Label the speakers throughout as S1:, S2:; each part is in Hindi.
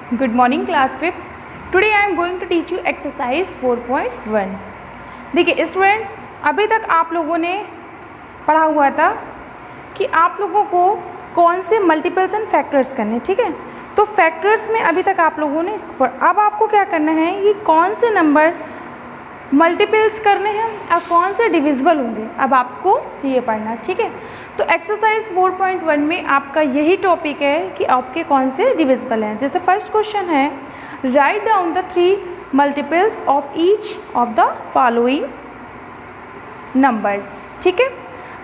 S1: Good morning class 5th. Today I am going to teach you exercise 4.1. देखिए स्टूडेंट, अभी तक आप लोगों ने पढ़ा हुआ था कि आप लोगों को कौन से मल्टीपल्स एंड फैक्टर्स करने, ठीक है। तो फैक्टर्स में अभी तक आप लोगों ने इसको अब आपको क्या करना है, ये कौन से नंबर मल्टीपल्स करने हैं और कौन से डिविजिबल होंगे, अब आपको ये पढ़ना है, ठीक है। तो एक्सरसाइज 4.1 में आपका यही टॉपिक है कि आपके कौन से डिविजिबल हैं। जैसे फर्स्ट क्वेश्चन है, write down the 3 multiples of each of the following numbers, ठीक है।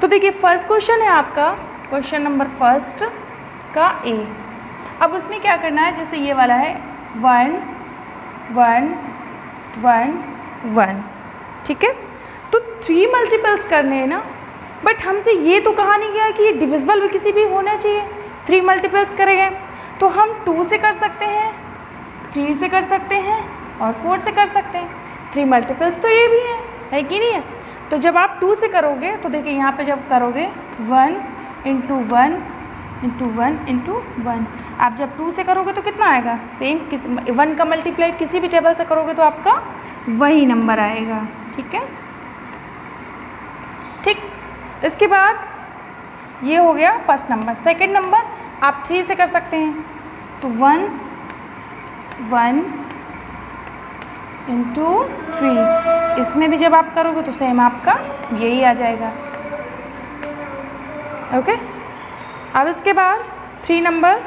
S1: तो देखिए फर्स्ट क्वेश्चन है आपका क्वेश्चन नंबर फर्स्ट का ए। अब उसमें क्या करना है, जैसे ये वाला है 1 1 1 1, ठीक है। तो 3 मल्टीपल्स करने हैं ना, बट हमसे ये तो कहा नहीं गया कि ये डिविजिबल भी किसी भी होना चाहिए। 3 मल्टीपल्स करेंगे तो हम 2 से कर सकते हैं, 3 से कर सकते हैं और 4 से कर सकते हैं। 3 मल्टीपल्स तो ये भी है कि नहीं है। तो जब आप 2 से करोगे तो देखिए यहाँ पे जब करोगे 1 × 1 × 1 × 1, आप जब 2 से करोगे तो कितना आएगा, सेम किसी 1 का मल्टीप्लाई किसी भी टेबल से करोगे तो आपका वही नंबर आएगा, ठीक है। ठीक, इसके बाद ये हो गया फर्स्ट नंबर। सेकंड नंबर आप 3 से कर सकते हैं, तो 1 1 × 3, इसमें भी जब आप करोगे तो सेम आपका यही आ जाएगा, ओके। अब इसके बाद 3 नंबर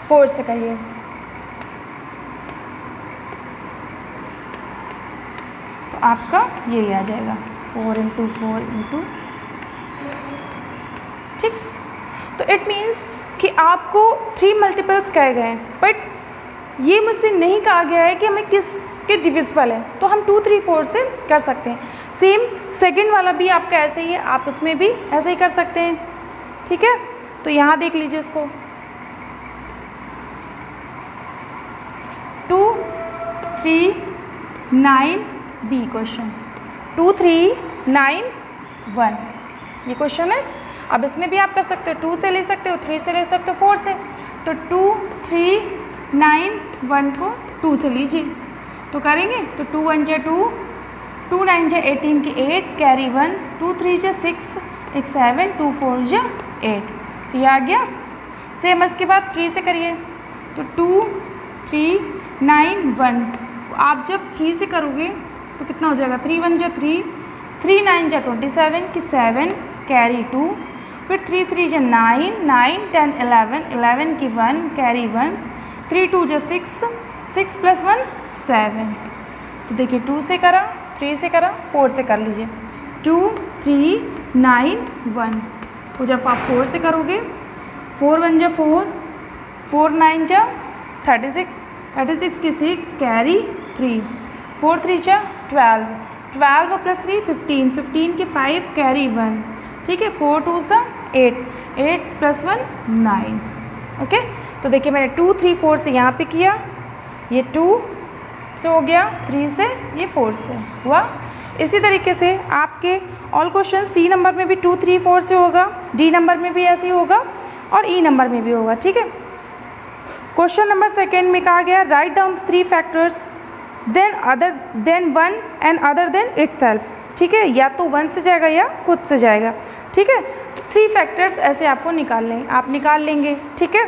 S1: 4 से करिए, तो आपका यही आ जाएगा 4 × 4 × ठीक। तो इट मीन्स कि आपको 3 मल्टीपल्स कहे गए हैं, बट ये मुझसे नहीं कहा गया है कि हमें किसके डिविजिबल है। तो हम 2 3 4 से कर सकते हैं। सेम सेकंड वाला भी आपका ऐसे ही है, आप उसमें भी ऐसे ही कर सकते हैं, ठीक है। तो यहाँ देख लीजिए इसको 2 3 9 बी क्वेश्चन, 2 3 9 1 ये क्वेश्चन है। अब इसमें भी आप कर सकते हो, 2 से ले सकते हो, 3 से ले सकते हो, 4 से। तो 2 3 9 1 को 2 से लीजिए, तो करेंगे तो 2 1 जा 2, 2 9 जा 18 की 8 कैरी 1, 2 3 जा 6 एक 7, 2 4 जा 8, तो ये आ गया। सेम इसके बाद 3 से करिए, तो 2 3 9 1, आप जब 3 से करोगे तो कितना हो जाएगा, 3 1 जा 3, 3 9 जा 27 की 7 कैरी 2, फिर 3 3 जा 9 9 10 11 11 की 1 कैरी 1, 3 2 जा 6 6 + 1 7। तो देखिए 2 से करा, 3 से करा, 4 से कर लीजिए, 2 3 9 1। तो जब आप 4 से करोगे 4 1 जा 4, 4 9 जा 36, 36 की 6 कैरी 3, 4 3 जा 12, 12 + 3 15, 15 की 5 कैरी 1, ठीक है। 4 2 सा 8, 8 + 1 9, ओके। तो देखिए मैंने 2 3 4 से यहाँ पे किया, ये 2 से हो गया, 3 से, ये 4 से हुआ। इसी तरीके से आपके ऑल क्वेश्चन सी नंबर में भी 2 3 4 से होगा, डी नंबर में भी ऐसे ही होगा और ई नंबर में भी होगा, ठीक है। क्वेश्चन नंबर सेकेंड में कहा गया, write down 3 factors then 1 and other than itself, ठीक है। या तो 1 से जाएगा या खुद से जाएगा, ठीक है। तो 3 फैक्टर्स ऐसे आपको आप निकाल लेंगे, ठीक है।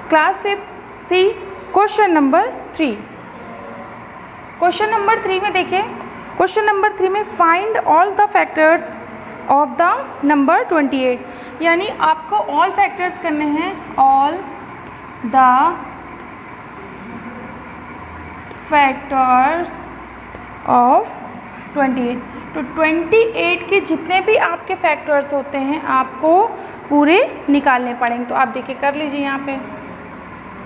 S1: क्लास 5 सी क्वेश्चन नंबर 3। क्वेश्चन नंबर 3 में देखिए, क्वेश्चन नंबर 3 में find all the factors of the number 28, यानी आपको ऑल फैक्टर्स करने हैं, ऑल द फैक्टर्स ऑफ 28। तो 28 के जितने भी आपके फैक्टर्स होते हैं आपको पूरे निकालने पड़ेंगे। तो आप देखिए कर लीजिए, यहाँ पे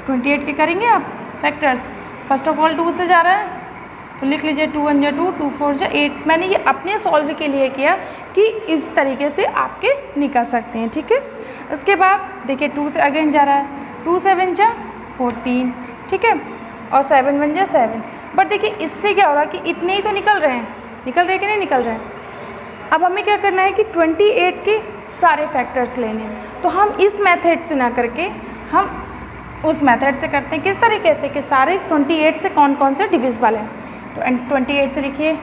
S1: 28 के करेंगे आप फैक्टर्स। फर्स्ट ऑफ ऑल 2 से जा रहा है तो लिख लीजिए 2 1 जा 2, 2 4 जा 8। मैंने ये अपने सॉल्व के लिए किया कि इस तरीके से आपके निकल सकते हैं, ठीक है। इसके बाद देखिए 2 से अगेन जा रहा है, 2 7 जा 14, ठीक है, और 7 1 जा 7। बट देखिए इससे क्या हो रहा है कि इतने ही तो निकल रहे हैं, निकल रहे कि नहीं निकल रहे? अब हमें क्या करना है कि 28 के सारे फैक्टर्स लेने हैं। तो हम इस मेथड से ना करके हम उस मेथड से करते हैं। किस तरीके से कि सारे 28 से कौन कौन से डिविजिबल हैं। तो 28 से लिखिए,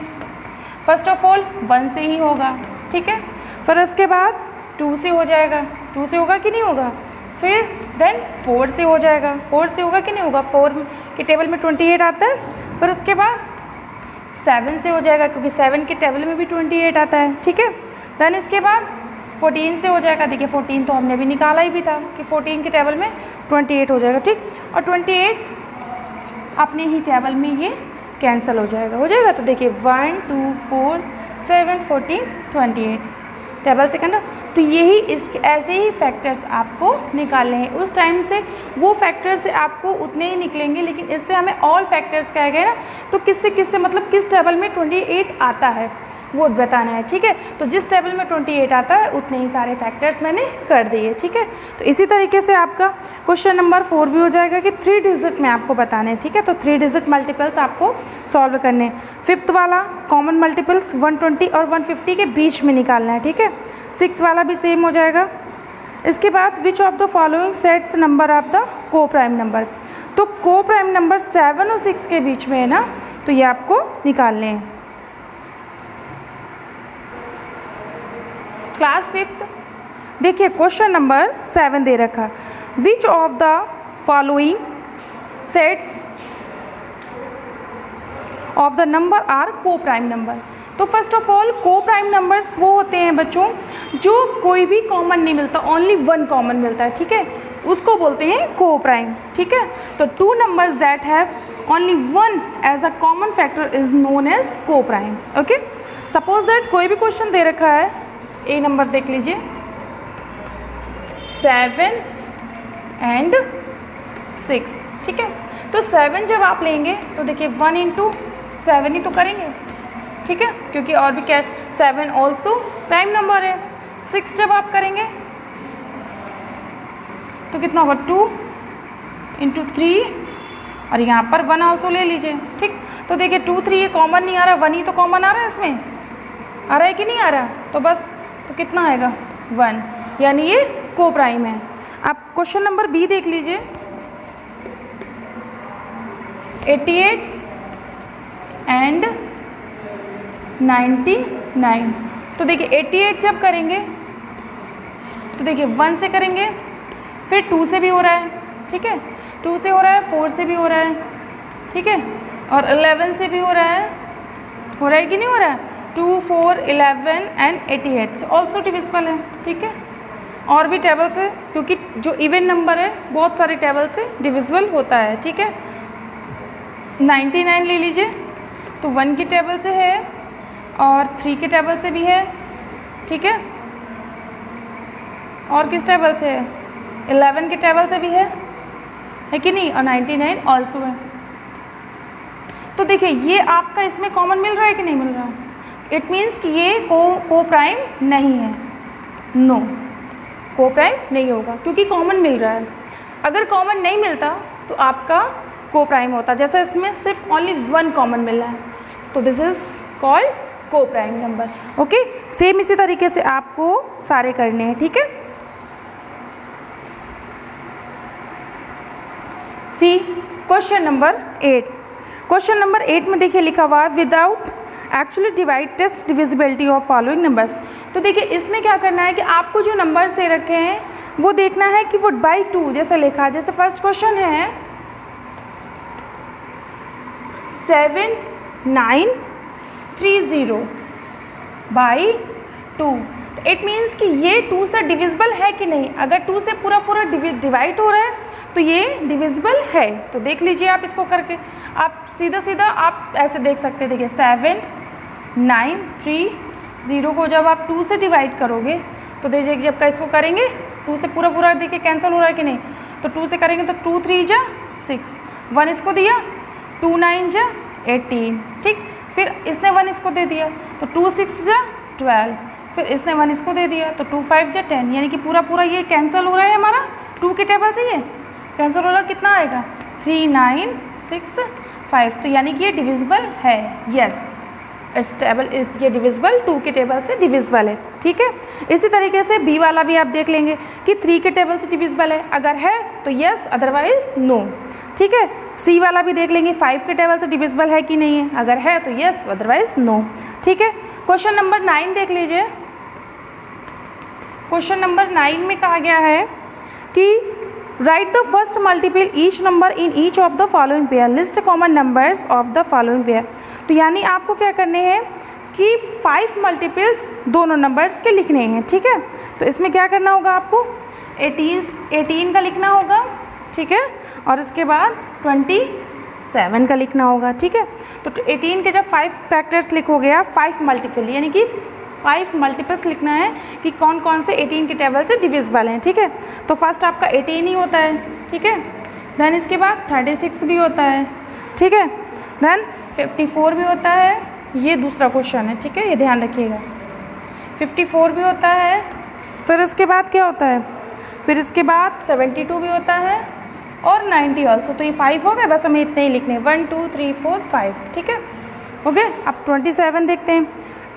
S1: फर्स्ट ऑफ ऑल 1 से ही होगा, ठीक है। फिर उसके बाद 2 से हो जाएगा, 2 से होगा कि नहीं होगा। फिर देन 4 से हो जाएगा, 4 से होगा कि नहीं होगा, 4 के टेबल में 28 आता है। फिर उसके बाद 7 से हो जाएगा, क्योंकि 7 के टेबल में भी 28 आता है, ठीक है। देन इसके बाद 14 से हो जाएगा। देखिए 14 तो हमने भी निकाला ही भी था कि 14 के टेबल में 28 हो जाएगा, ठीक। और 28 अपने ही टेबल में ये कैंसिल हो जाएगा। तो देखिए 1 2 4 7 14 28 टेबल से करना। तो यही इस ऐसे ही फैक्टर्स आपको निकालने हैं। उस टाइम से वो फैक्टर्स से आपको उतने ही निकलेंगे, लेकिन इससे हमें ऑल फैक्टर्स कहे गए ना, तो किससे मतलब किस टेबल में 28 आता है वो बताना है, ठीक है। तो जिस टेबल में 28 आता है उतने ही सारे फैक्टर्स मैंने कर दिए, ठीक है। तो इसी तरीके से आपका क्वेश्चन नंबर 4 भी हो जाएगा कि 3 डिजिट में आपको बताने हैं, ठीक है। तो 3 डिजिट मल्टीपल्स आपको सॉल्व करने हैं। 5th वाला कॉमन मल्टीपल्स 120 और 150 के बीच में निकालना है, ठीक है। 6 वाला भी सेम हो जाएगा। इसके बाद विच of the following sets number of the को प्राइम नंबर। तो को प्राइम नंबर 7 और 6 के बीच में है ना, तो ये आपको निकालने हैं। क्लास 5th देखिए क्वेश्चन नंबर 7 दे रखा, which of the following sets of the number are coprime number. तो first of all coprime numbers वो होते हैं बच्चों जो कोई भी कॉमन नहीं मिलता, ओनली 1 कॉमन मिलता है, ठीक है, उसको बोलते हैं को प्राइम, ठीक है। तो 2 numbers that have only 1 as a common factor is known as coprime, okay. Suppose that कोई भी क्वेश्चन दे रखा है, ए नंबर देख लीजिए 7 and 6, ठीक है। तो 7 जब आप लेंगे तो देखिए 1 into 7 ही तो करेंगे, ठीक है, क्योंकि और भी क्या 7 ऑल्सो प्राइम नंबर है। 6 जब आप करेंगे तो कितना होगा 2 into 3 और यहाँ पर 1 ऑल्सो ले लीजिए, ठीक। तो देखिए 2 3 ये कॉमन नहीं आ रहा, 1 ही तो कॉमन आ रहा है, इसमें आ रहा है कि नहीं आ रहा। तो बस तो कितना आएगा 1, यानी ये को प्राइम है। आप क्वेश्चन नंबर बी देख लीजिए 88 and 99। तो देखिए 88 जब करेंगे तो देखिए 1 से करेंगे, फिर 2 से भी हो रहा है, ठीक है, 2 से हो रहा है, 4 से भी हो रहा है, ठीक है, और 11 से भी हो रहा है कि नहीं हो रहा है। 2 4 11 and 88 ऑल्सो डिविजिबल है, ठीक है। और भी टेबल से, क्योंकि जो इवन नंबर है बहुत सारे टेबल से डिविजिबल होता है, ठीक है। 99 ले लीजिए तो 1 की टेबल से है और 3 के टेबल से भी है, ठीक है, और किस टेबल से है 11 के टेबल से भी है कि नहीं, और 99 ऑल्सो है। तो देखिए ये आपका इसमें कॉमन मिल रहा है कि नहीं मिल रहा। इट मीन्स कि ये को प्राइम नहीं है, नो को प्राइम नहीं होगा क्योंकि कॉमन मिल रहा है। अगर कॉमन नहीं मिलता तो आपका को प्राइम होता, जैसा इसमें सिर्फ ओनली 1 कॉमन मिल रहा है, तो this is called coprime number, okay. Same इसी तरीके से आपको सारे करने हैं, ठीक है। See question number 8। Question number 8 में देखिए लिखा हुआ है without actually divide test divisibility of following numbers. तो देखिए इसमें क्या करना है कि आपको जो नंबर्स दे रखे हैं वो देखना है कि वो बाई 2 जैसे लिखा है। जैसे फर्स्ट क्वेश्चन है 7930 बाई 2। इट मीन्स कि ये 2 से डिविजिबल है कि नहीं। अगर 2 से पूरा डिवाइड हो रहा है तो ये डिविजिबल है। तो देख लीजिए आप इसको करके, आप सीधा आप ऐसे देख सकते हैं। देखिए 7930 को जब आप 2 से डिवाइड करोगे तो देखिए जब का इसको करेंगे 2 से पूरा देखिए कैंसिल हो रहा है कि नहीं। तो 2 से करेंगे तो 2 3 जा 6, 1 इसको दिया, 2 9 जा 18, ठीक। फिर इसने 1 इसको दे दिया तो 2 6 जा 12, फिर इसने 1 इसको दे दिया तो 2 5 जा 10, यानी कि पूरा ये कैंसिल हो रहा है हमारा 2 के टेबल से। ये कैंसिल हो रहा कितना आएगा 3 9 6 5, तो यानी कि ये डिविजिबल है, यस इट्स टेबल ये डिविजिबल 2 के टेबल से डिविजिबल है, ठीक है। इसी तरीके से बी वाला भी आप देख लेंगे कि 3 के टेबल से डिविजिबल है, अगर है तो यस, अदरवाइज नो, ठीक है। सी वाला भी देख लेंगे 5 के टेबल से डिविजिबल है कि नहीं है, अगर है तो यस, अदरवाइज नो, ठीक है। क्वेश्चन नंबर 9 देख लीजिए। क्वेश्चन नंबर 9 में कहा गया है कि right the first multiple each number in each of the following pair, list common numbers of the following pair. तो यानी आपको क्या करने हैं कि 5 मल्टीपल्स दोनों नंबर्स के लिखने हैं, ठीक है। तो इसमें क्या करना होगा आपको 18 का लिखना होगा, ठीक है, और इसके बाद 27 का लिखना होगा, ठीक है। तो 18 के जब 5 फैक्टर्स लिखोगे आप 5 मल्टीपल, यानी कि 5 मल्टीपल्स लिखना है कि कौन कौन से 18 के टेबल से डिविजिबल हैं, ठीक है। तो फर्स्ट आपका 18 ही होता है, ठीक है। देन इसके बाद 36 भी होता है, ठीक है। देन 54 भी होता है, ये दूसरा क्वेश्चन है, ठीक है, ये ध्यान रखिएगा। 54 भी होता है, फिर इसके बाद क्या होता है, फिर इसके बाद 72 भी होता है और 90 ऑल्सो। तो ये 5 हो गए, बस हमें इतने ही लिखने हैं, 1 2 3 4 5, ठीक है, ओके। अब 27 देखते हैं।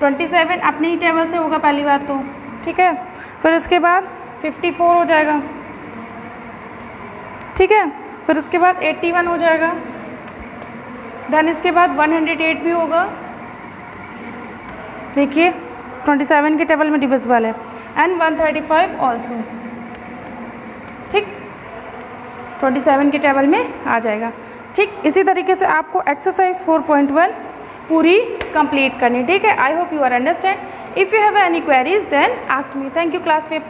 S1: 27 अपने ही टेबल से होगा पहली बात तो, ठीक है। फिर इसके बाद 54 हो जाएगा, ठीक है। फिर इसके बाद 81 हो जाएगा। देन इसके बाद 108 भी होगा, देखिए 27 के टेबल में डिविजिबल है, एंड 135 ऑल्सो, ठीक, 27 के टेबल में आ जाएगा, ठीक। इसी तरीके से आपको एक्सरसाइज 4.1 पूरी कंप्लीट करनी, ठीक है। I hope you are understand. If you have any queries then ask me. Thank you class 5।